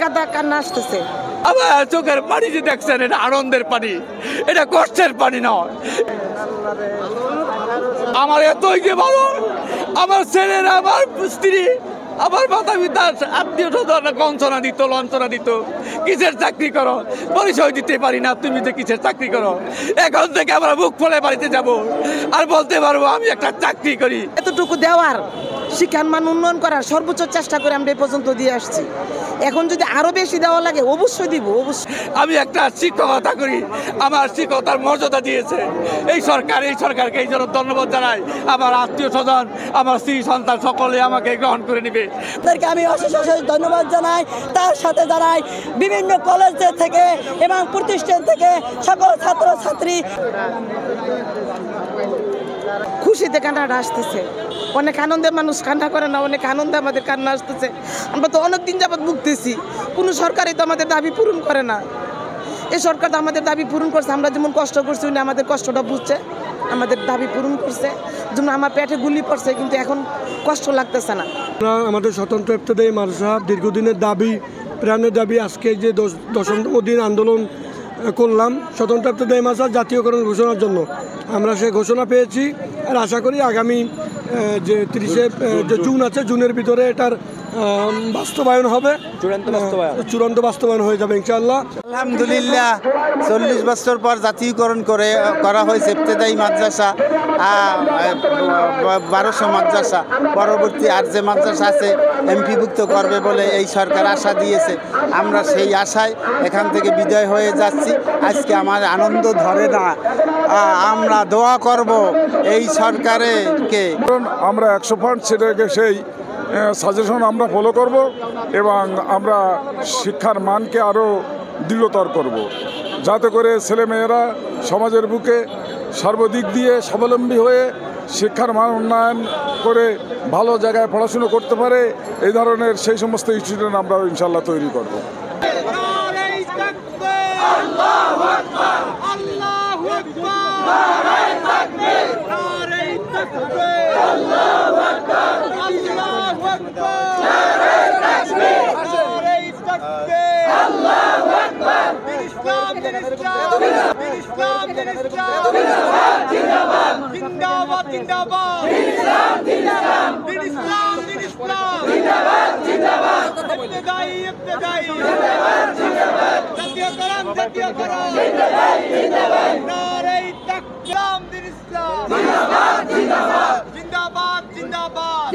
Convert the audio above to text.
কাদা কান্না আসতেছে। আমার চোখের পানি যে দেখছেন, এটা আনন্দের পানি, এটা কষ্টের পানি নয়। আমার এতই যে ভালো, আমার ছেলেরা, আমার স্ত্রী, আমার মাতা পিতা, আত্মীয় স্বজন গঞ্চনা দিত, লঞ্চনা দিত, কিসের চাকরি করো, পরিচয় দিতে পারি না, তুমি যে কিসের চাকরি করো। এখন থেকে আমরা বুক ফলে বাড়িতে যাব আর বলতে পারবো আমি একটা চাকরি করি। এতটুকু দেওয়ার, শিক্ষার মান উন্নয়ন করার সর্বোচ্চ চেষ্টা করে আমরা এই পর্যন্ত দিয়ে আসছি। এখন যদি আরো বেশি দেওয়া লাগে অবশ্যই দিব, অবশ্যই। আমি একটা শিক্ষকতা করি, আমার শিক্ষকতার মর্যাদা দিয়েছে এই সরকারকে এই জন্য ধন্যবাদ জানাই। আমার আত্মীয় স্বজন, আমার স্ত্রী সন্তান সকলে আমাকে গ্রহণ করে নিবে। তাদেরকে আমি অশেষ অশেষ ধন্যবাদ জানাই। তার সাথে জানাই বিভিন্ন কলেজের থেকে এবং প্রতিষ্ঠান থেকে সকল ছাত্রছাত্রী খুশিতে কান্নাটা আসতেছে। অনেক আনন্দে মানুষ কান্না করে না, অনেক আনন্দে আমাদের কান্না আসতেছে। আমরা তো অনেক দিন যাবৎ ভুগতেছি, কোনো সরকারই তো আমাদের দাবি পূরণ করে না। এই সরকার তো আমাদের দাবি পূরণ করছে, আমরা যেমন কষ্ট করছি উনি আমাদের কষ্টটা বুঝছে, আমাদের দাবি পূরণ করছে। যেমন আমার পেটে গুলি পড়ছে, কিন্তু এখন কষ্ট লাগতেছে না। আমাদের স্বতন্ত্র ইফতেদায়ী মাদ্রাসা দীর্ঘদিনের দাবি, প্রাণের দাবি, আজকে যে 10তম দিন আন্দোলন করলাম স্বতন্ত্র ইফতেদায়ী মাদ্রাসা জাতীয়করণ ঘোষণার জন্য, আমরা সে ঘোষণা পেয়েছি। আর আশা করি আগামী যে 30শে যে জুন আছে, জুনের ভিতরে এটার বাস্তবায়ন হবে, চূড়ান্ত বাস্তবায়ন হয়ে যাবে ইনশাআল্লাহ। আলহামদুলিল্লাহ 40 বছর পর জাতীয়করণ করা হয়েছে ইফতেদায়ী মাদ্রাসা, 1200 মাদ্রাসা। পরবর্তী আর যে মাদ্রাসা আছে এমপিভুক্ত করবে বলে এই সরকার আশা দিয়েছে। আমরা সেই আশায় এখান থেকে বিদায় হয়ে যাচ্ছি। আজকে আমার আনন্দ ধরে না, আমরা দোয়া করব এই সরকারকে। আমরা 100% সেটাকে সেই সাজেশন আমরা ফলো করব এবং আমরা শিক্ষার মানকে আরও দৃঢ়তর করব, যাতে করে ছেলেমেয়েরা সমাজের বুকে সর্বদিক দিয়ে স্বাবলম্বী হয়ে শিক্ষার মান উন্নয়ন করে ভালো জায়গায় পড়াশুনো করতে পারে। এই ধরনের সেই সমস্ত ইনস্টিটিউট আমরা ইনশাল্লাহ তৈরি করব। জিন্দাবাদ জিন্দাবাদ।